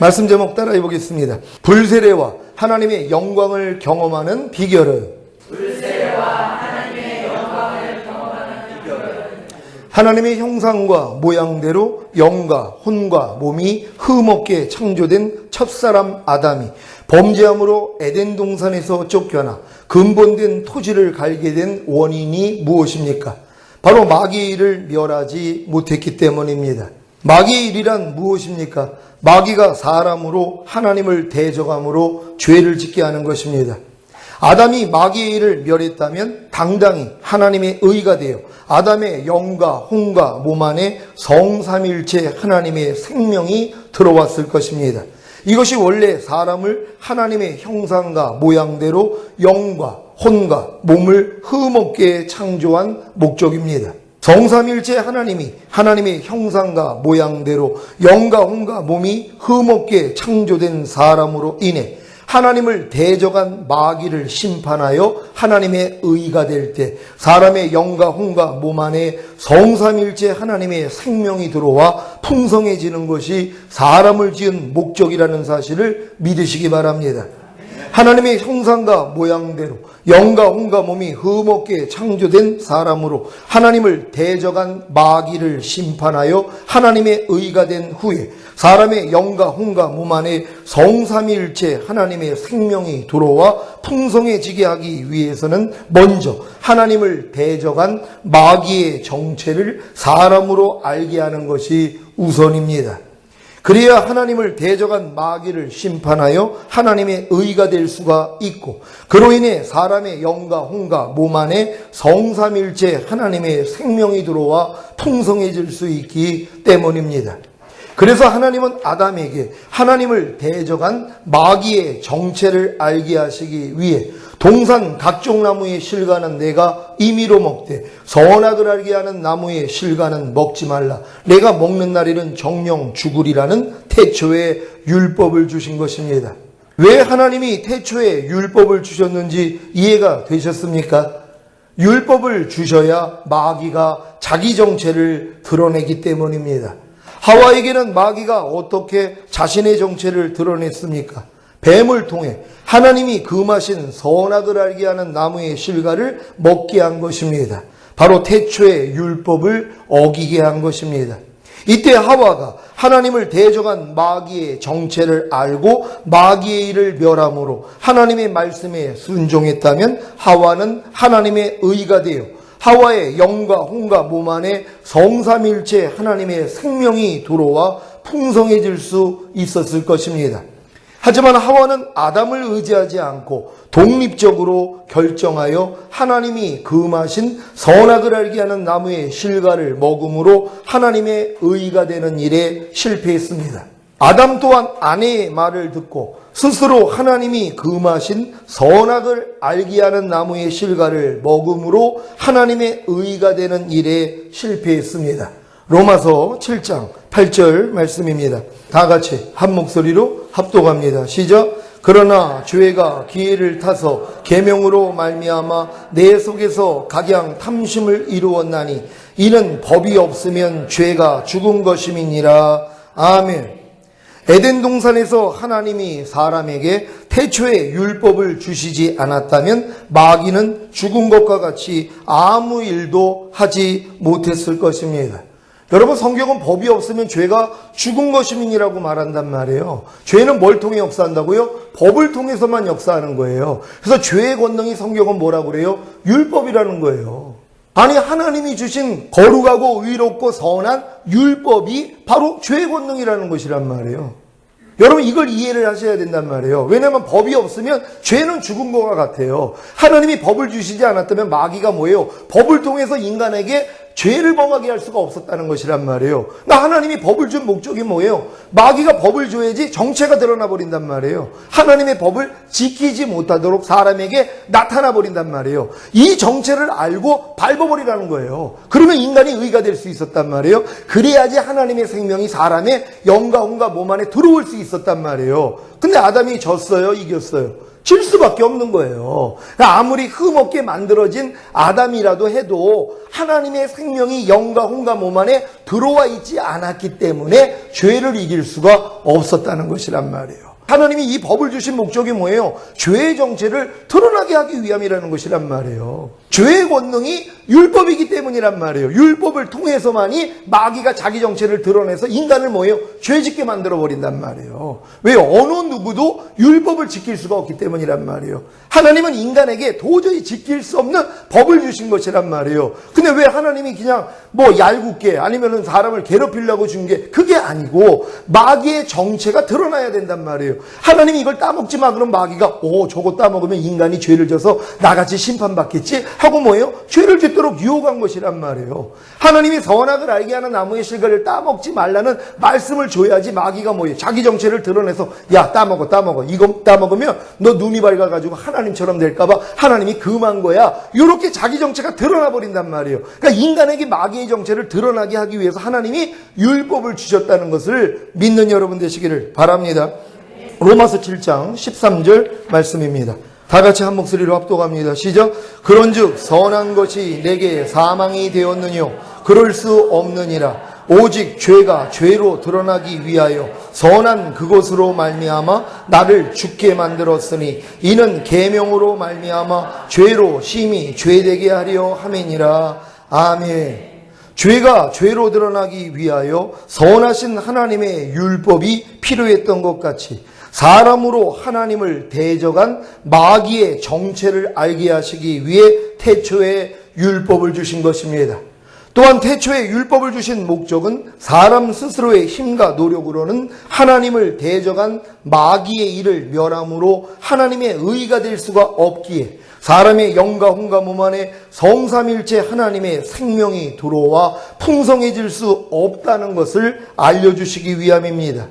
말씀 제목 따라해 보겠습니다. 불세례와 하나님의 영광을 경험하는 비결은? 하나님의 형상과 모양대로 영과 혼과 몸이 흠없게 창조된 첫사람 아담이 범죄함으로 에덴 동산에서 쫓겨나 근본된 토지를 갈게 된 원인이 무엇입니까? 바로 마귀의 일을 멸하지 못했기 때문입니다. 마귀의 일이란 무엇입니까? 마귀가 사람으로 하나님을 대적함으로 죄를 짓게 하는 것입니다. 아담이 마귀의 일을 멸했다면 당당히 하나님의 의가 되어 아담의 영과 혼과 몸 안에 성삼일체 하나님의 생명이 들어왔을 것입니다. 이것이 원래 사람을 하나님의 형상과 모양대로 영과 혼과 몸을 흠없게 창조한 목적입니다. 성삼일체 하나님이 하나님의 형상과 모양대로 영과 혼과 몸이 흠없게 창조된 사람으로 인해 하나님을 대적한 마귀를 심판하여 하나님의 의가 될 때 사람의 영과 혼과 몸 안에 성삼일체 하나님의 생명이 들어와 풍성해지는 것이 사람을 지은 목적이라는 사실을 믿으시기 바랍니다. 하나님의 형상과 모양대로 영과 혼과 몸이 흠없게 창조된 사람으로 하나님을 대적한 마귀를 심판하여 하나님의 의가 된 후에 사람의 영과 혼과 몸 안에 성삼일체 하나님의 생명이 들어와 풍성해지게 하기 위해서는 먼저 하나님을 대적한 마귀의 정체를 사람으로 알게 하는 것이 우선입니다. 그래야 하나님을 대적한 마귀를 심판하여 하나님의 의가 될 수가 있고 그로 인해 사람의 영과 혼과 몸 안에 성삼일체 하나님의 생명이 들어와 풍성해질 수 있기 때문입니다. 그래서 하나님은 아담에게 하나님을 대적한 마귀의 정체를 알게 하시기 위해 동산 각종 나무의 실과는 내가 임의로 먹되 선악을 알게 하는 나무의 실과는 먹지 말라. 내가 먹는 날에는 정령 죽으리라는 태초의 율법을 주신 것입니다. 왜 하나님이 태초에 율법을 주셨는지 이해가 되셨습니까? 율법을 주셔야 마귀가 자기 정체를 드러내기 때문입니다. 하와에게는 마귀가 어떻게 자신의 정체를 드러냈습니까? 뱀을 통해 하나님이 금하신 선악을 알게 하는 나무의 실과를 먹게 한 것입니다. 바로 태초의 율법을 어기게 한 것입니다. 이때 하와가 하나님을 대적한 마귀의 정체를 알고 마귀의 일을 멸함으로 하나님의 말씀에 순종했다면 하와는 하나님의 의가 되어 하와의 영과 혼과 몸 안에 성삼일체 하나님의 생명이 들어와 풍성해질 수 있었을 것입니다. 하지만 하와는 아담을 의지하지 않고 독립적으로 결정하여 하나님이 금하신 선악을 알게 하는 나무의 실과를 먹음으로 하나님의 의가 되는 일에 실패했습니다. 아담 또한 아내의 말을 듣고 스스로 하나님이 금하신 선악을 알게 하는 나무의 실과를 먹음으로 하나님의 의가 되는 일에 실패했습니다. 로마서 7장 8절 말씀입니다. 다 같이 한 목소리로 합독합니다. 시작. 그러나 죄가 기회를 타서 계명으로 말미암아 내 속에서 각양 탐심을 이루었나니 이는 법이 없으면 죄가 죽은 것임이니라. 아멘. 에덴 동산에서 하나님이 사람에게 태초에 율법을 주시지 않았다면 마귀는 죽은 것과 같이 아무 일도 하지 못했을 것입니다. 여러분, 성경은 법이 없으면 죄가 죽은 것임이라고 말한단 말이에요. 죄는 뭘 통해 역사한다고요? 법을 통해서만 역사하는 거예요. 그래서 죄의 권능이 성경은 뭐라고 그래요? 율법이라는 거예요. 아니, 하나님이 주신 거룩하고 의롭고 선한 율법이 바로 죄의 권능이라는 것이란 말이에요. 여러분, 이걸 이해를 하셔야 된단 말이에요. 왜냐하면 법이 없으면 죄는 죽은 것과 같아요. 하나님이 법을 주시지 않았다면 마귀가 뭐예요? 법을 통해서 인간에게 죄를 범하게 할 수가 없었다는 것이란 말이에요. 그러니까 하나님이 법을 준 목적이 뭐예요? 마귀가 법을 줘야지 정체가 드러나 버린단 말이에요. 하나님의 법을 지키지 못하도록 사람에게 나타나 버린단 말이에요. 이 정체를 알고 밟아버리라는 거예요. 그러면 인간이 의가 될 수 있었단 말이에요. 그래야지 하나님의 생명이 사람의 영과 혼과 몸 안에 들어올 수 있었단 말이에요. 근데 아담이 졌어요? 이겼어요? 질 수밖에 없는 거예요. 아무리 흠없게 만들어진 아담이라도 해도 하나님의 생명이 영과 혼과 몸 안에 들어와 있지 않았기 때문에 죄를 이길 수가 없었다는 것이란 말이에요. 하나님이 이 법을 주신 목적이 뭐예요? 죄의 정체를 드러나게 하기 위함이라는 것이란 말이에요. 죄의 권능이 율법이기 때문이란 말이에요. 율법을 통해서만이 마귀가 자기 정체를 드러내서 인간을 뭐예요? 죄짓게 만들어버린단 말이에요. 왜요? 어느 누구도 율법을 지킬 수가 없기 때문이란 말이에요. 하나님은 인간에게 도저히 지킬 수 없는 법을 주신 것이란 말이에요. 근데 왜 하나님이 그냥 뭐 얄궂게 아니면은 사람을 괴롭히려고 준 게 그게 아니고 마귀의 정체가 드러나야 된단 말이에요. 하나님이 이걸 따먹지 마 그럼 마귀가 저거 따먹으면 인간이 죄를 져서 나같이 심판받겠지 하고 뭐예요? 죄를 짓도록 유혹한 것이란 말이에요. 하나님이 선악을 알게 하는 나무의 실과를 따먹지 말라는 말씀을 줘야지 마귀가 뭐예요? 자기 정체를 드러내서 야 따먹어 이거 따먹으면 너 눈이 밝아가지고 하나님처럼 될까봐 하나님이 금한 거야. 이렇게 자기 정체가 드러나 버린단 말이에요. 그러니까 인간에게 마귀의 정체를 드러나게 하기 위해서 하나님이 율법을 주셨다는 것을 믿는 여러분 되시기를 바랍니다. 로마서 7장 13절 말씀입니다. 다 같이 한 목소리로 합독합니다. 시작. 그런즉 선한 것이 내게 사망이 되었느뇨 그럴 수 없느니라. 오직 죄가 죄로 드러나기 위하여 선한 그것으로 말미암아 나를 죽게 만들었으니 이는 계명으로 말미암아 죄로 심히 죄되게 하려 함이니라. 아멘. 죄가 죄로 드러나기 위하여 선하신 하나님의 율법이 필요했던 것 같이 사람으로 하나님을 대적한 마귀의 정체를 알게 하시기 위해 태초에 율법을 주신 것입니다. 또한 태초에 율법을 주신 목적은 사람 스스로의 힘과 노력으로는 하나님을 대적한 마귀의 일을 멸함으로 하나님의 의가 될 수가 없기에 사람의 영과 혼과 몸 안에 성삼일체 하나님의 생명이 들어와 풍성해질 수 없다는 것을 알려주시기 위함입니다.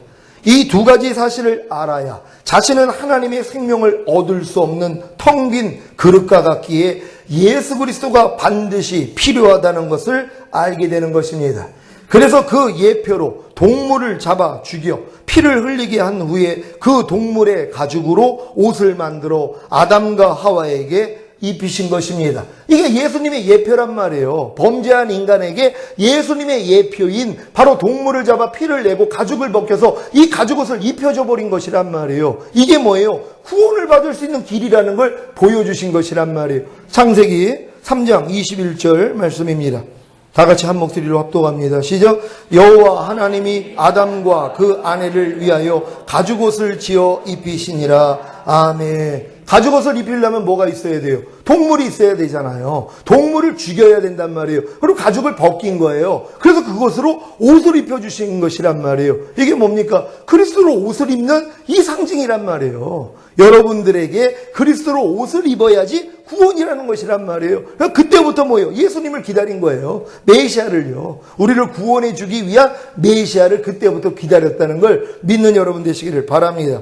이 두 가지 사실을 알아야 자신은 하나님의 생명을 얻을 수 없는 텅 빈 그릇과 같기에 예수 그리스도가 반드시 필요하다는 것을 알게 되는 것입니다. 그래서 그 예표로 동물을 잡아 죽여 피를 흘리게 한 후에 그 동물의 가죽으로 옷을 만들어 아담과 하와에게 입히신 것입니다. 이게 예수님의 예표란 말이에요. 범죄한 인간에게 예수님의 예표인 바로 동물을 잡아 피를 내고 가죽을 벗겨서 이 가죽옷을 입혀줘 버린 것이란 말이에요. 이게 뭐예요? 구원을 받을 수 있는 길이라는 걸 보여주신 것이란 말이에요. 창세기 3장 21절 말씀입니다. 다 같이 한 목소리로 합독합니다. 시작. 여호와 하나님이 아담과 그 아내를 위하여 가죽옷을 지어 입히시니라. 아멘. 가죽옷을 입히려면 뭐가 있어야 돼요? 동물이 있어야 되잖아요. 동물을 죽여야 된단 말이에요. 그리고 가죽을 벗긴 거예요. 그래서 그것으로 옷을 입혀주신 것이란 말이에요. 이게 뭡니까? 그리스도로 옷을 입는 이 상징이란 말이에요. 여러분들에게 그리스도로 옷을 입어야지 구원이라는 것이란 말이에요. 그러니까 그때부터 뭐예요? 예수님을 기다린 거예요. 메시아를요. 우리를 구원해 주기 위한 메시아를 그때부터 기다렸다는 걸 믿는 여러분 되시기를 바랍니다.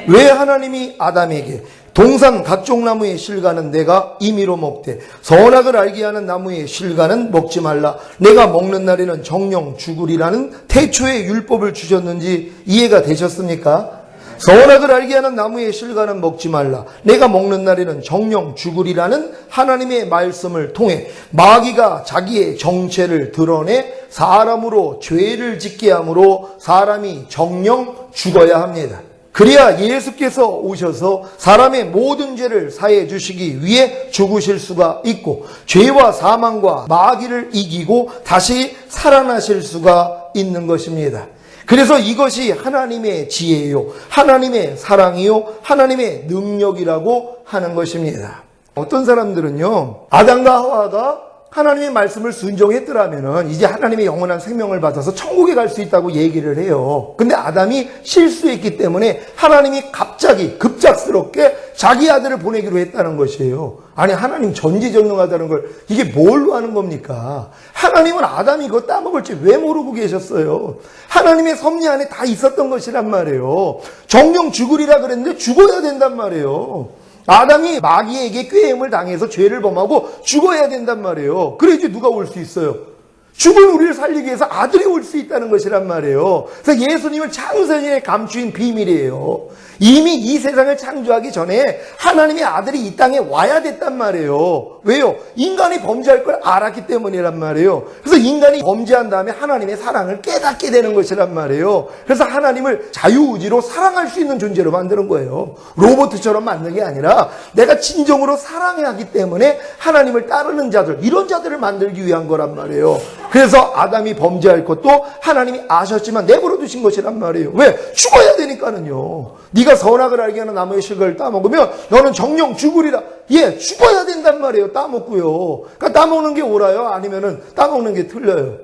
왜 하나님이 아담에게 동산 각종 나무의 실과는 내가 임의로 먹되 선악을 알게 하는 나무의 실과는 먹지 말라. 내가 먹는 날에는 정령 죽으리라는 태초의 율법을 주셨는지 이해가 되셨습니까? 선악을 알게 하는 나무의 실과는 먹지 말라. 내가 먹는 날에는 정령 죽으리라는 하나님의 말씀을 통해 마귀가 자기의 정체를 드러내 사람으로 죄를 짓게 함으로 사람이 정령 죽어야 합니다. 그래야 예수께서 오셔서 사람의 모든 죄를 사해 주시기 위해 죽으실 수가 있고 죄와 사망과 마귀를 이기고 다시 살아나실 수가 있는 것입니다. 그래서 이것이 하나님의 지혜요, 하나님의 사랑이요, 하나님의 능력이라고 하는 것입니다. 어떤 사람들은요, 아담과 하와가 하나님의 말씀을 순종했더라면 이제 하나님의 영원한 생명을 받아서 천국에 갈 수 있다고 얘기를 해요. 근데 아담이 실수했기 때문에 하나님이 갑자기 급작스럽게 자기 아들을 보내기로 했다는 것이에요. 아니 하나님 전지전능하다는 걸 이게 뭘로 하는 겁니까? 하나님은 아담이 그거 따먹을지 왜 모르고 계셨어요? 하나님의 섭리 안에 다 있었던 것이란 말이에요. 정령 죽으리라 그랬는데 죽어야 된단 말이에요. 아담이 마귀에게 꾀임을 당해서 죄를 범하고 죽어야 된단 말이에요. 그래야지 누가 올 수 있어요. 죽은 우리를 살리기 위해서 아들이 올 수 있다는 것이란 말이에요. 그래서 예수님을 창세전에 감추인 비밀이에요. 이미 이 세상을 창조하기 전에 하나님의 아들이 이 땅에 와야 됐단 말이에요. 왜요? 인간이 범죄할 걸 알았기 때문이란 말이에요. 그래서 인간이 범죄한 다음에 하나님의 사랑을 깨닫게 되는 것이란 말이에요. 그래서 하나님을 자유의지로 사랑할 수 있는 존재로 만드는 거예요. 로봇처럼 만든 게 아니라 내가 진정으로 사랑해야 하기 때문에 하나님을 따르는 자들, 이런 자들을 만들기 위한 거란 말이에요. 그래서 아담이 범죄할 것도 하나님이 아셨지만 내버려 두신 것이란 말이에요. 왜? 죽어야 되니까는요. 네가 선악을 알게 하는 나무의 실과를 따먹으면 너는 정령 죽으리라. 예, 죽어야 된단 말이에요. 따먹고요. 그러니까 따먹는 게 옳아요? 아니면은 따먹는 게 틀려요?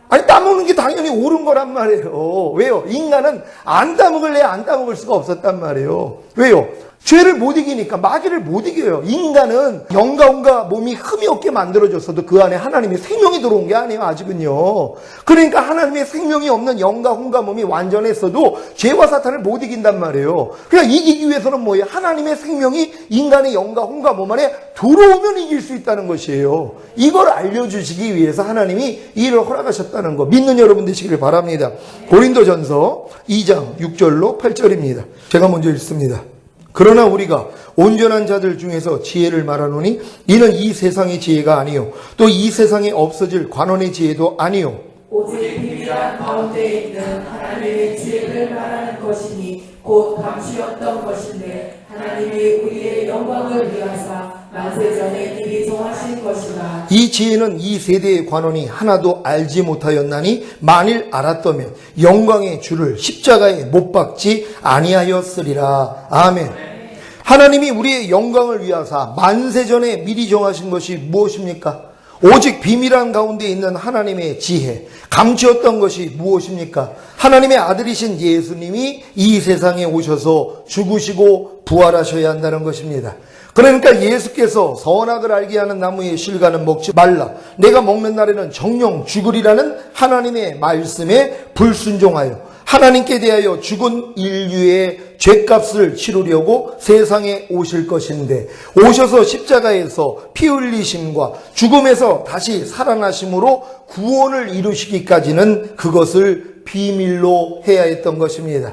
아니, 따먹는 게 당연히 옳은 거란 말이에요. 왜요? 인간은 안 따먹을래야 안 따먹을 수가 없었단 말이에요. 왜요? 죄를 못 이기니까, 마귀를 못 이겨요. 인간은 영과 혼과 몸이 흠이 없게 만들어졌어도 그 안에 하나님의 생명이 들어온 게 아니에요, 아직은요. 그러니까 하나님의 생명이 없는 영과 혼과 몸이 완전했어도 죄와 사탄을 못 이긴단 말이에요. 그냥 이기기 위해서는 뭐예요? 하나님의 생명이 인간의 영과 혼과 몸 안에 들어오면 이길 수 있다는 것이에요. 이걸 알려주시기 위해서 하나님이 이 일을 허락하셨다는 거, 믿는 여러분 되시기를 바랍니다. 고린도전서 2장 6절로 8절입니다. 제가 먼저 읽습니다. 그러나 우리가 온전한 자들 중에서 지혜를 말하노니 이는 이 세상의 지혜가 아니요 또 이 세상에 없어질 관원의 지혜도 아니요 오직 비밀한 가운데 있는 하나님의 지혜를 말하는 것이니 곧 감추었던 것인데 하나님이 우리의 영광을 위하사 만세전에 미리 정하신 것이라. 이 지혜는 이 세대의 관원이 하나도 알지 못하였나니 만일 알았다면 영광의 주를 십자가에 못 박지 아니하였으리라. 아멘. 하나님이 우리의 영광을 위하사 만세전에 미리 정하신 것이 무엇입니까? 오직 비밀한 가운데 있는 하나님의 지혜, 감추었던 것이 무엇입니까? 하나님의 아들이신 예수님이 이 세상에 오셔서 죽으시고 부활하셔야 한다는 것입니다. 그러니까 예수께서 선악을 알게 하는 나무의 실과는 먹지 말라. 내가 먹는 날에는 정령 죽으리라는 하나님의 말씀에 불순종하여 하나님께 대하여 죽은 인류의 죄값을 치르려고 세상에 오실 것인데 오셔서 십자가에서 피 흘리심과 죽음에서 다시 살아나심으로 구원을 이루시기까지는 그것을 비밀로 해야 했던 것입니다.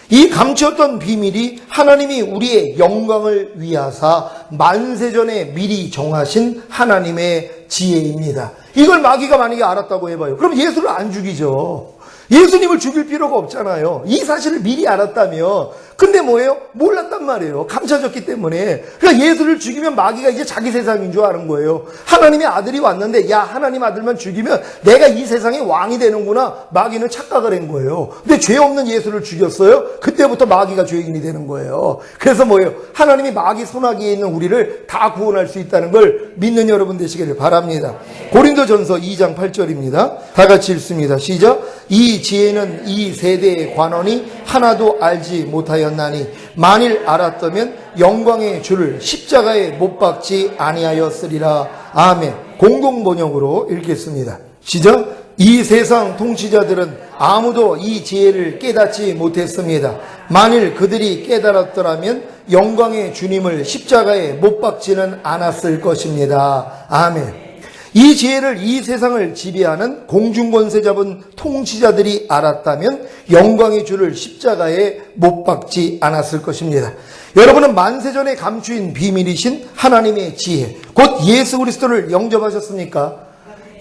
이 감추었던 비밀이 하나님이 우리의 영광을 위하사 만세전에 미리 정하신 하나님의 지혜입니다. 이걸 마귀가 만약에 알았다고 해봐요. 그럼 예수를 안 죽이죠. 예수님을 죽일 필요가 없잖아요. 이 사실을 미리 알았다면. 근데 뭐예요? 몰랐단 말이에요. 감춰졌기 때문에. 그러니까 예수를 죽이면 마귀가 이제 자기 세상인 줄 아는 거예요. 하나님의 아들이 왔는데 야, 하나님 아들만 죽이면 내가 이 세상의 왕이 되는구나. 마귀는 착각을 한 거예요. 근데 죄 없는 예수를 죽였어요. 그때부터 마귀가 죄인이 되는 거예요. 그래서 뭐예요? 하나님이 마귀 손아귀에 있는 우리를 다 구원할 수 있다는 걸 믿는 여러분 되시기를 바랍니다. 고린도전서 2장 8절입니다. 다 같이 읽습니다. 시작. 이 지혜는 이 세대의 관원이 하나도 알지 못하였나니 만일 알았다면 영광의 주를 십자가에 못 박지 아니하였으리라. 아멘. 공동번역으로 읽겠습니다. 시작. 이 세상 통치자들은 아무도 이 지혜를 깨닫지 못했습니다. 만일 그들이 깨달았더라면 영광의 주님을 십자가에 못 박지는 않았을 것입니다. 아멘. 이 지혜를 이 세상을 지배하는 공중권세 잡은 통치자들이 알았다면 영광의 주를 십자가에 못 박지 않았을 것입니다. 여러분은 만세전에 감추인 비밀이신 하나님의 지혜, 곧 예수 그리스도를 영접하셨습니까?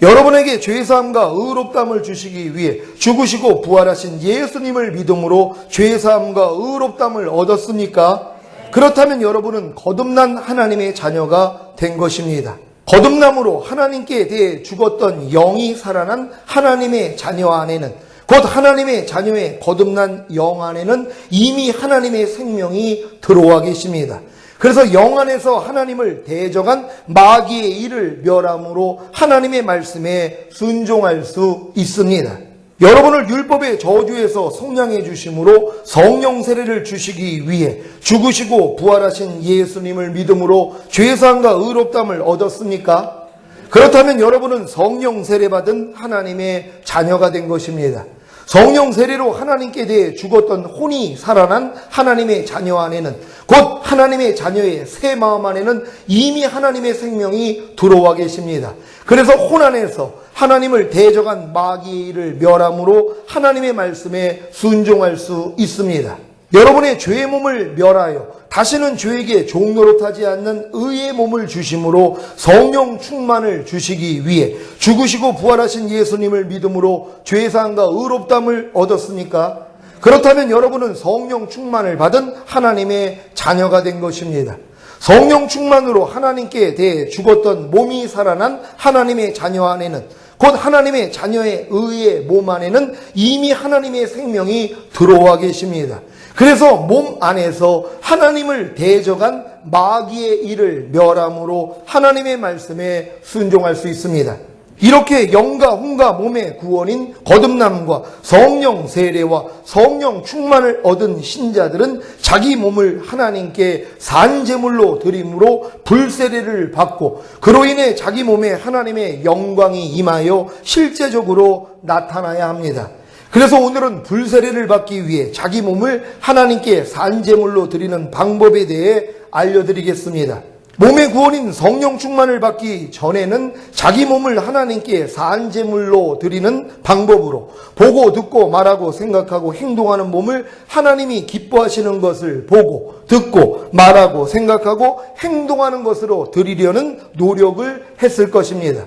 여러분에게 죄사함과 의롭다함을 주시기 위해 죽으시고 부활하신 예수님을 믿음으로 죄사함과 의롭다함을 얻었습니까? 그렇다면 여러분은 거듭난 하나님의 자녀가 된 것입니다. 거듭남으로 하나님께 대해 죽었던 영이 살아난 하나님의 자녀 안에는, 곧 하나님의 자녀의 거듭난 영 안에는 이미 하나님의 생명이 들어와 계십니다. 그래서 영 안에서 하나님을 대적한 마귀의 일을 멸함으로 하나님의 말씀에 순종할 수 있습니다. 여러분을 율법의 저주에서 속량해 주심으로 성령 세례를 주시기 위해 죽으시고 부활하신 예수님을 믿음으로 죄사함과 의롭다함을 얻었습니까? 그렇다면 여러분은 성령 세례 받은 하나님의 자녀가 된 것입니다. 성령 세례로 하나님께 대해 죽었던 혼이 살아난 하나님의 자녀 안에는, 곧 하나님의 자녀의 새 마음 안에는 이미 하나님의 생명이 들어와 계십니다. 그래서 혼 안에서 하나님을 대적한 마귀를 멸함으로 하나님의 말씀에 순종할 수 있습니다. 여러분의 죄의 몸을 멸하여 다시는 죄에게 종노릇하지 않는 의의 몸을 주심으로 성령 충만을 주시기 위해 죽으시고 부활하신 예수님을 믿음으로 죄사함과 의롭다함을 얻었습니까? 그렇다면 여러분은 성령 충만을 받은 하나님의 자녀가 된 것입니다. 성령 충만으로 하나님께 대해 죽었던 몸이 살아난 하나님의 자녀 안에는, 곧 하나님의 자녀의 의의 몸 안에는 이미 하나님의 생명이 들어와 계십니다. 그래서 몸 안에서 하나님을 대적한 마귀의 일을 멸함으로 하나님의 말씀에 순종할 수 있습니다. 이렇게 영과 혼과 몸의 구원인 거듭남과 성령 세례와 성령 충만을 얻은 신자들은 자기 몸을 하나님께 산제물로 드림으로 불세례를 받고, 그로 인해 자기 몸에 하나님의 영광이 임하여 실제적으로 나타나야 합니다. 그래서 오늘은 불세례를 받기 위해 자기 몸을 하나님께 산제물로 드리는 방법에 대해 알려드리겠습니다. 몸의 구원인 성령 충만을 받기 전에는 자기 몸을 하나님께 산제물로 드리는 방법으로 보고 듣고 말하고 생각하고 행동하는 몸을 하나님이 기뻐하시는 것을 보고 듣고 말하고 생각하고 행동하는 것으로 드리려는 노력을 했을 것입니다.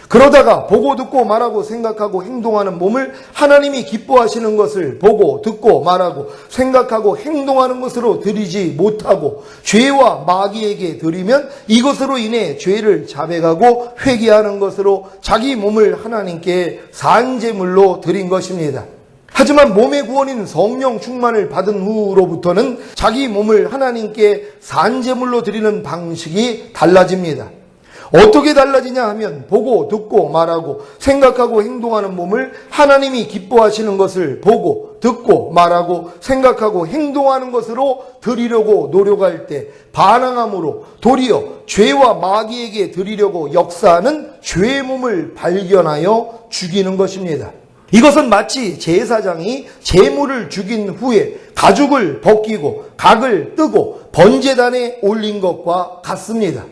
그러다가 보고 듣고 말하고 생각하고 행동하는 몸을 하나님이 기뻐하시는 것을 보고 듣고 말하고 생각하고 행동하는 것으로 드리지 못하고 죄와 마귀에게 드리면 이것으로 인해 죄를 자백하고 회개하는 것으로 자기 몸을 하나님께 산제물로 드린 것입니다. 하지만 몸의 구원인 성령 충만을 받은 후로부터는 자기 몸을 하나님께 산제물로 드리는 방식이 달라집니다. 어떻게 달라지냐 하면 보고 듣고 말하고 생각하고 행동하는 몸을 하나님이 기뻐하시는 것을 보고 듣고 말하고 생각하고 행동하는 것으로 드리려고 노력할 때 반항함으로 도리어 죄와 마귀에게 드리려고 역사하는 죄의 몸을 발견하여 죽이는 것입니다. 이것은 마치 제사장이 제물을 죽인 후에 가죽을 벗기고 각을 뜨고 번제단에 올린 것과 같습니다.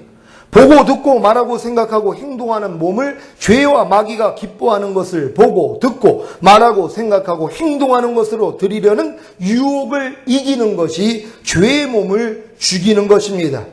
보고 듣고 말하고 생각하고 행동하는 몸을 죄와 마귀가 기뻐하는 것을 보고 듣고 말하고 생각하고 행동하는 것으로 드리려는 유혹을 이기는 것이 죄의 몸을 죽이는 것입니다.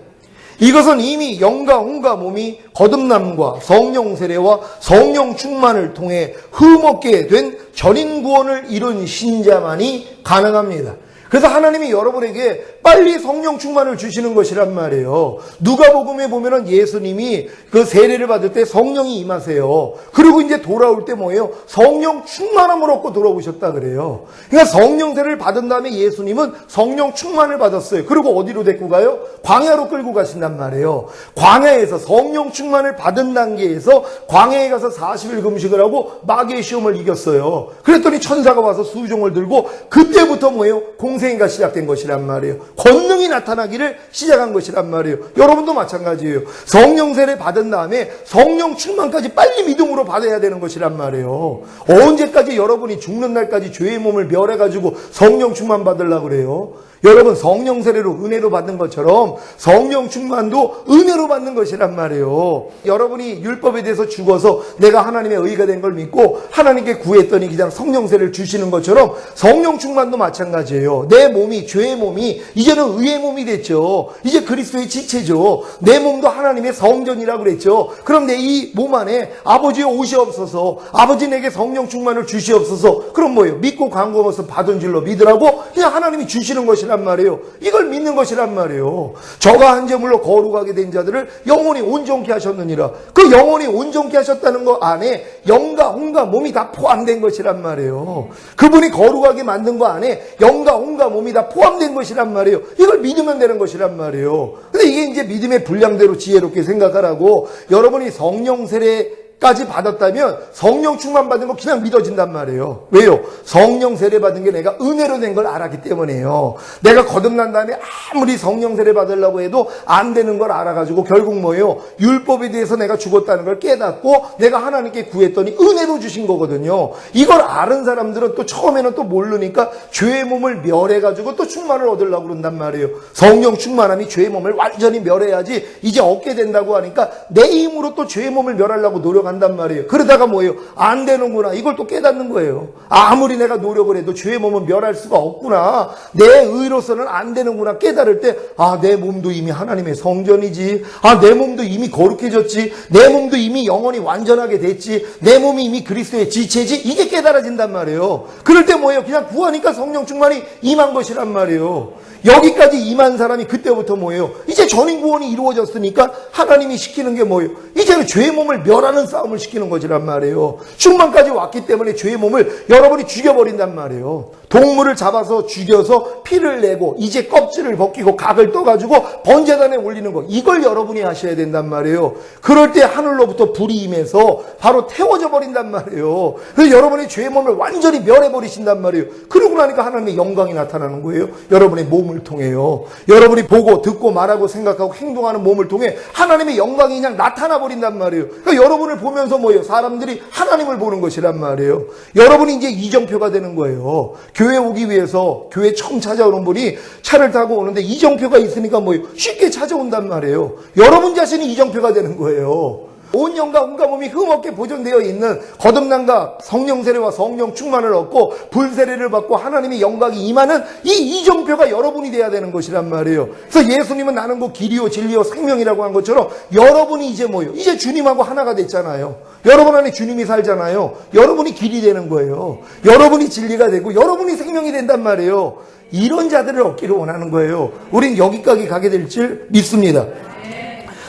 이것은 이미 영과 혼과 몸이 거듭남과 성령 세례와 성령 충만을 통해 흠없게 된 전인 구원을 이룬 신자만이 가능합니다. 그래서 하나님이 여러분에게 빨리 성령 충만을 주시는 것이란 말이에요. 누가복음에 보면은 예수님이 그 세례를 받을 때 성령이 임하세요. 그리고 이제 돌아올 때 뭐예요? 성령 충만함을 얻고 돌아오셨다 그래요. 그러니까 성령 세례를 받은 다음에 예수님은 성령 충만을 받았어요. 그리고 어디로 데리고 가요? 광야로 끌고 가신단 말이에요. 광야에서 성령 충만을 받은 단계에서 광야에 가서 40일 금식을 하고 마귀의 시험을 이겼어요. 그랬더니 천사가 와서 수종을 들고 그때부터 뭐예요? 공생애가 시작된 것이란 말이에요. 권능이 나타나기를 시작한 것이란 말이에요. 여러분도 마찬가지예요. 성령 세례 받은 다음에 성령 충만까지 빨리 믿음으로 받아야 되는 것이란 말이에요. 언제까지 여러분이 죽는 날까지 죄의 몸을 멸해가지고 성령 충만 받으려고 그래요? 여러분 성령 세례로 은혜로 받는 것처럼 성령 충만도 은혜로 받는 것이란 말이에요. 여러분이 율법에 대해서 죽어서 내가 하나님의 의가 된 걸 믿고 하나님께 구했더니 그냥 성령 세례를 주시는 것처럼 성령 충만도 마찬가지예요. 내 몸이 죄의 몸이 이제는 의의 몸이 됐죠. 이제 그리스도의 지체죠. 내 몸도 하나님의 성전이라고 그랬죠. 그럼 내 이 몸 안에 아버지의 옷이 없어서 아버지 내게 성령 충만을 주시옵소서. 그럼 뭐예요? 믿고 간구하면서 받은 줄로 믿으라고 그냥 하나님이 주시는 것이란 말이에요. 이걸 믿는 것이란 말이에요. 저가 한 제물로 거룩하게 된 자들을 영원히 온전케 하셨느니라. 그 영원히 온전케 하셨다는 거 안에 영과 혼과 몸이 다 포함된 것이란 말이에요. 그분이 거룩하게 만든 거 안에 영과 혼과 몸이 다 포함된 것이란 말이에요. 이걸 믿으면 되는 것이란 말이에요. 근데 이게 이제 믿음의 분량대로 지혜롭게 생각하라고 여러분이 성령 세례 세례까지 받았다면 성령 충만 받은 거 그냥 믿어진단 말이에요. 왜요? 성령 세례 받은 게 내가 은혜로 된 걸 알았기 때문에요. 내가 거듭난 다음에 아무리 성령 세례 받으려고 해도 안 되는 걸 알아가지고 결국 뭐예요? 율법에 대해서 내가 죽었다는 걸 깨닫고 내가 하나님께 구했더니 은혜로 주신 거거든요. 이걸 아는 사람들은 또 처음에는 또 모르니까 죄의 몸을 멸해가지고 또 충만을 얻으려고 그런단 말이에요. 성령 충만함이 죄의 몸을 완전히 멸해야지 이제 얻게 된다고 하니까 내 힘으로 또 죄의 몸을 멸하려고 노력한단 말이에요. 그러다가 뭐예요? 안 되는구나. 이걸 또 깨닫는 거예요. 아무리 내가 노력을 해도 죄의 몸은 멸할 수가 없구나. 내 의로서는 안 되는구나. 깨달을 때 내 몸도 이미 하나님의 성전이지. 내 몸도 이미 거룩해졌지. 내 몸도 이미 영원히 완전하게 됐지. 내 몸이 이미 그리스도의 지체지. 이게 깨달아진단 말이에요. 그럴 때 뭐예요? 그냥 구하니까 성령 충만이 임한 것이란 말이에요. 여기까지 임한 사람이 그때부터 뭐예요? 이제 전인 구원이 이루어졌으니까 하나님이 시키는 게 뭐예요? 이제는 죄의 몸을 멸하는 싸움을 시키는 거지란 말이에요. 충만까지 왔기 때문에 죄의 몸을 여러분이 죽여버린단 말이에요. 동물을 잡아서 죽여서 피를 내고 이제 껍질을 벗기고 각을 떠가지고 번제단에 올리는 거, 이걸 여러분이 하셔야 된단 말이에요. 그럴 때 하늘로부터 불이 임해서 바로 태워져 버린단 말이에요. 그래서 여러분의 죄의 몸을 완전히 멸해버리신단 말이에요. 그러고 나니까 하나님의 영광이 나타나는 거예요. 여러분의 몸을 통해요. 여러분이 보고 듣고 말하고 생각하고 행동하는 몸을 통해 하나님의 영광이 그냥 나타나 버린단 말이에요. 그러니까 여러분을 보면서 뭐예요? 사람들이 하나님을 보는 것이란 말이에요. 여러분이 이제 이정표가 되는 거예요. 교회 오기 위해서 교회 처음 찾아오는 분이 차를 타고 오는데 이정표가 있으니까 뭐예요? 쉽게 찾아온단 말이에요. 여러분 자신이 이정표가 되는 거예요. 온 영과 온과 몸이 흠없게 보존되어 있는 거듭남과 성령 세례와 성령 충만을 얻고 불세례를 받고 하나님의 영광이 임하는 이 이정표가 여러분이 돼야 되는 것이란 말이에요. 그래서 예수님은 나는 그 길이요 진리요 생명이라고 한 것처럼 여러분이 이제 뭐예요? 이제 주님하고 하나가 됐잖아요. 여러분 안에 주님이 살잖아요. 여러분이 길이 되는 거예요. 여러분이 진리가 되고 여러분이 생명이 된단 말이에요. 이런 자들을 얻기를 원하는 거예요. 우린 여기까지 가게 될 줄 믿습니다.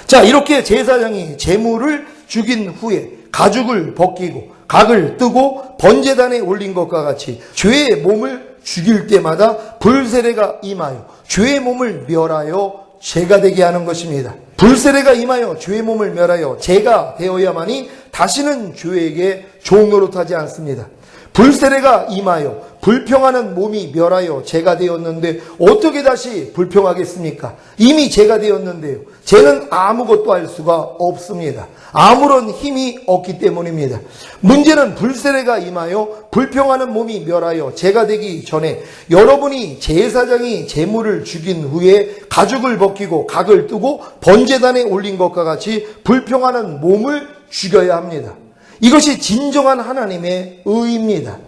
자, 이렇게 제사장이 제물을 죽인 후에 가죽을 벗기고 각을 뜨고 번제단에 올린 것과 같이 죄의 몸을 죽일 때마다 불세례가 임하여 죄의 몸을 멸하여 죄가 되게 하는 것입니다. 불세례가 임하여 죄의 몸을 멸하여 죄가 되어야만이 다시는 죄에게 종노릇하지 않습니다. 불세례가 임하여 불평하는 몸이 멸하여 죄가 되었는데 어떻게 다시 불평하겠습니까? 이미 죄가 되었는데요. 죄는 아무것도 할 수가 없습니다. 아무런 힘이 없기 때문입니다. 문제는 불세례가 임하여 불평하는 몸이 멸하여 죄가 되기 전에 여러분이 제사장이 제물을 죽인 후에 가죽을 벗기고 각을 뜨고 번제단에 올린 것과 같이 불평하는 몸을 죽여야 합니다. 이것이 진정한 하나님의 의입니다.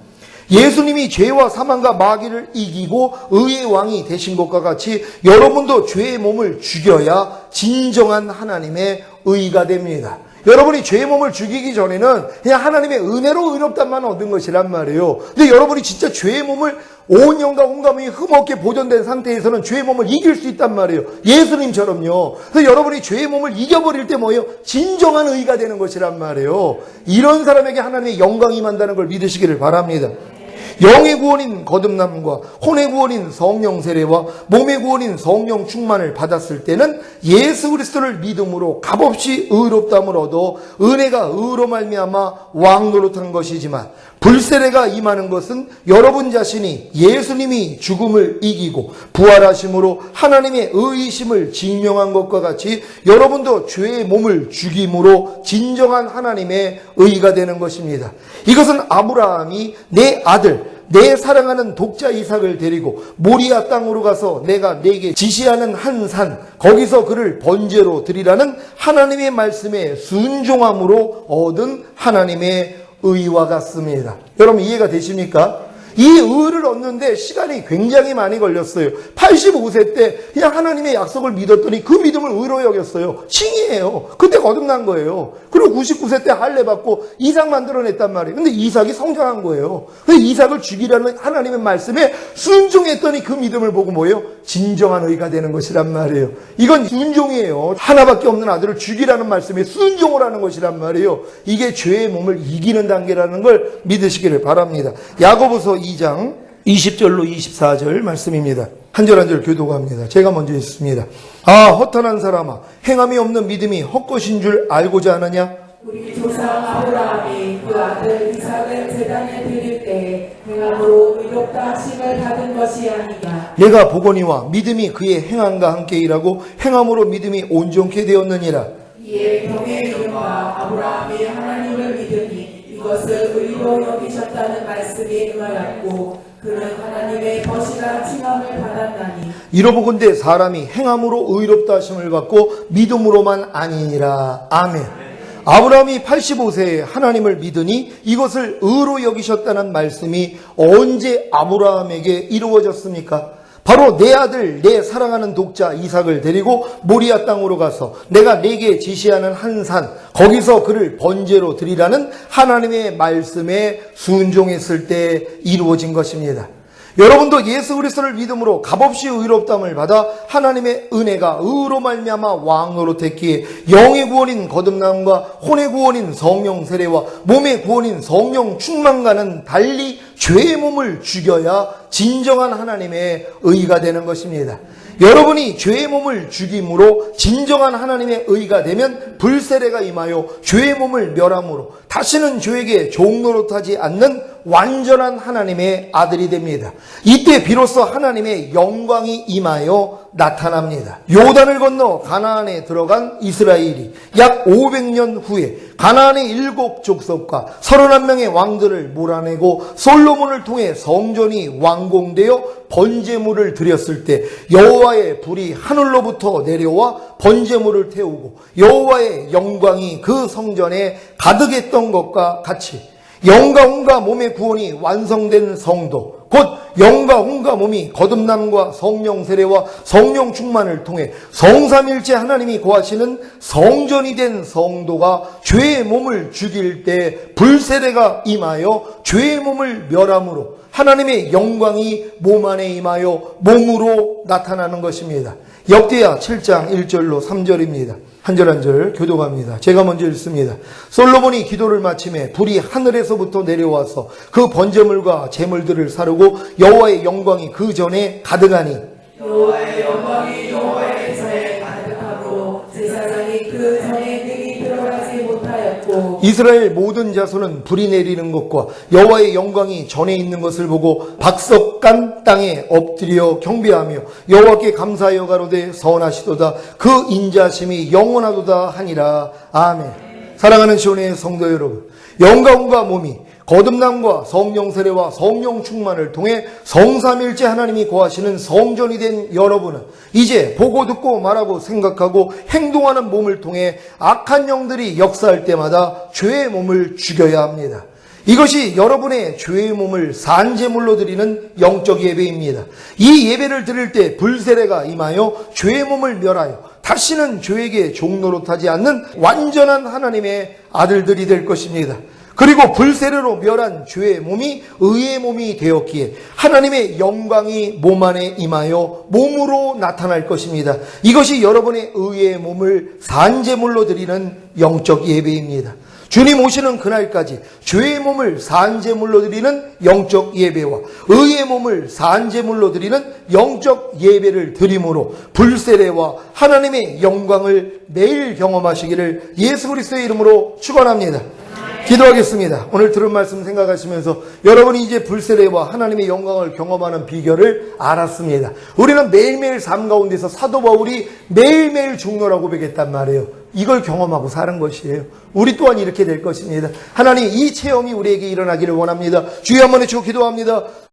예수님이 죄와 사망과 마귀를 이기고 의의 왕이 되신 것과 같이 여러분도 죄의 몸을 죽여야 진정한 하나님의 의가 됩니다. 여러분이 죄의 몸을 죽이기 전에는 그냥 하나님의 은혜로 의롭단만 얻은 것이란 말이에요. 근데 여러분이 진짜 죄의 몸을 온 영과 온과 몸이 흠없게 보존된 상태에서는 죄의 몸을 이길 수 있단 말이에요. 예수님처럼요. 그래서 여러분이 죄의 몸을 이겨버릴 때 뭐예요? 진정한 의가 되는 것이란 말이에요. 이런 사람에게 하나님의 영광이 임한다는 걸 믿으시기를 바랍니다. 영의 구원인 거듭남과 혼의 구원인 성령 세례와 몸의 구원인 성령 충만을 받았을 때는 예수 그리스도를 믿음으로 값없이 의롭다함을 얻어 은혜가 의로 말미암아 왕노릇한 것이지만 불세례가 임하는 것은 여러분 자신이 예수님이 죽음을 이기고 부활하심으로 하나님의 의이심을 증명한 것과 같이 여러분도 죄의 몸을 죽임으로 진정한 하나님의 의가 되는 것입니다. 이것은 아브라함이 내 아들 내 사랑하는 독자 이삭을 데리고 모리아 땅으로 가서 내가 네게 지시하는 한 산 거기서 그를 번제로 드리라는 하나님의 말씀에 순종함으로 얻은 하나님의 의와 같습니다. 여러분 이해가 되십니까? 이 의를 얻는데 시간이 굉장히 많이 걸렸어요. 85세 때 그냥 하나님의 약속을 믿었더니 그 믿음을 의로 여겼어요. 칭이에요. 그때 거듭난 거예요. 그리고 99세 때 할례 받고 이삭 만들어냈단 말이에요. 근데 이삭이 성장한 거예요. 근데 이삭을 죽이라는 하나님의 말씀에 순종했더니 그 믿음을 보고 뭐예요? 진정한 의가 되는 것이란 말이에요. 이건 순종이에요. 하나밖에 없는 아들을 죽이라는 말씀에 순종을 하는 것이란 말이에요. 이게 죄의 몸을 이기는 단계라는 걸 믿으시기를 바랍니다. 야고보서 2장 20절로 24절 말씀입니다. 한 절 한 절 교독합니다. 제가 먼저 읽습니다. 허탄한 사람아, 행함이 없는 믿음이 헛것인 줄 알고자 하느냐? 우리 조상 아브라함이 그 아들 이삭을 제단에 드릴 때에 행함으로 의롭다 하심을 받은 것이 아니냐. 내가 보거니와 믿음이 그의 행함과 함께 일하고 행함으로 믿음이 온전케 되었느니라. 이에 경의 이름과 아브라함이 하나님을 믿으니 이것을 의로 여기셨다는 말씀이 응하였고 그는 하나님의 벗이라 칭함을 받았나니. 이로보건대 사람이 행함으로 의롭다 하심을 받고 믿음으로만 아니니라. 아멘. 아브라함이 85세에 하나님을 믿으니 이것을 의로 여기셨다는 말씀이 언제 아브라함에게 이루어졌습니까? 바로 내 아들, 내 사랑하는 독자 이삭을 데리고 모리아 땅으로 가서 내가 내게 지시하는 한 산, 거기서 그를 번제로 드리라는 하나님의 말씀에 순종했을 때 이루어진 것입니다. 여러분도 예수 그리스도를 믿음으로 값없이 의롭다함을 받아 하나님의 은혜가 의로 말미암아 왕으로 됐기에 영의 구원인 거듭남과 혼의 구원인 성령 세례와 몸의 구원인 성령 충만과는 달리 죄의 몸을 죽여야 진정한 하나님의 의가 되는 것입니다. 여러분이 죄의 몸을 죽임으로 진정한 하나님의 의가 되면 불세례가 임하여 죄의 몸을 멸함으로 다시는 죄에게 종노릇하지 않는 완전한 하나님의 아들이 됩니다. 이때 비로소 하나님의 영광이 임하여 나타납니다. 요단을 건너 가나안에 들어간 이스라엘이 약 500년 후에 가나안의 7 족속과 31명의 왕들을 몰아내고 솔로몬을 통해 성전이 완공되어 번제물을 드렸을 때 여호와의 불이 하늘로부터 내려와 번제물을 태우고 여호와의 영광이 그 성전에 가득했던 것과 같이 영과 혼과 몸의 구원이 완성된 성도, 곧 영과 혼과 몸이 거듭남과 성령 세례와 성령 충만을 통해 성삼일체 하나님이 거하시는 성전이 된 성도가 죄의 몸을 죽일 때 불세례가 임하여 죄의 몸을 멸함으로 하나님의 영광이 몸 안에 임하여 몸으로 나타나는 것입니다. 역대하 7장 1절로 3절입니다. 한 절 한 절 교독합니다. 제가 먼저 읽습니다. 솔로몬이 기도를 마침에 불이 하늘에서부터 내려와서 그 번제물과 제물들을 사르고 여호와의 영광이 그 전에 가득하니 여호와의 영광이 여호와의 전에 가득하므로 제사장이 그 전에 능히 들어가지 못하였고 이스라엘 모든 자손은 불이 내리는 것과 여호와의 영광이 전에 있는 것을 보고 박석간 땅에 엎드려 경배하며 여호와께 감사하여 가로되 선하시도다 그 인자심이 영원하도다 하니라. 아멘. 사랑하는 시온의 성도 여러분, 영과 혼과 몸이 거듭남과 성령 세례와 성령 충만을 통해 성삼일체 하나님이 거하시는 성전이 된 여러분은 이제 보고 듣고 말하고 생각하고 행동하는 몸을 통해 악한 영들이 역사할 때마다 죄의 몸을 죽여야 합니다. 이것이 여러분의 죄의 몸을 산제물로 드리는 영적 예배입니다. 이 예배를 드릴 때 불세례가 임하여 죄의 몸을 멸하여 다시는 죄에게 종노릇하지 않는 완전한 하나님의 아들들이 될 것입니다. 그리고 불세례로 멸한 죄의 몸이 의의 몸이 되었기에 하나님의 영광이 몸 안에 임하여 몸으로 나타날 것입니다. 이것이 여러분의 의의 몸을 산제물로 드리는 영적 예배입니다. 주님 오시는 그날까지 죄의 몸을 산제물로 드리는 영적 예배와 의의 몸을 산제물로 드리는 영적 예배를 드림으로 불세례와 하나님의 영광을 매일 경험하시기를 예수 그리스도의 이름으로 축원합니다. 기도하겠습니다. 오늘 들은 말씀 생각하시면서 여러분이 이제 불세례와 하나님의 영광을 경험하는 비결을 알았습니다. 우리는 매일매일 삶 가운데서 사도 바울이 매일매일 중노라고 고백했단 말이에요. 이걸 경험하고 사는 것이에요. 우리 또한 이렇게 될 것입니다. 하나님 이 체험이 우리에게 일어나기를 원합니다. 주여 한번 외치고 기도합니다.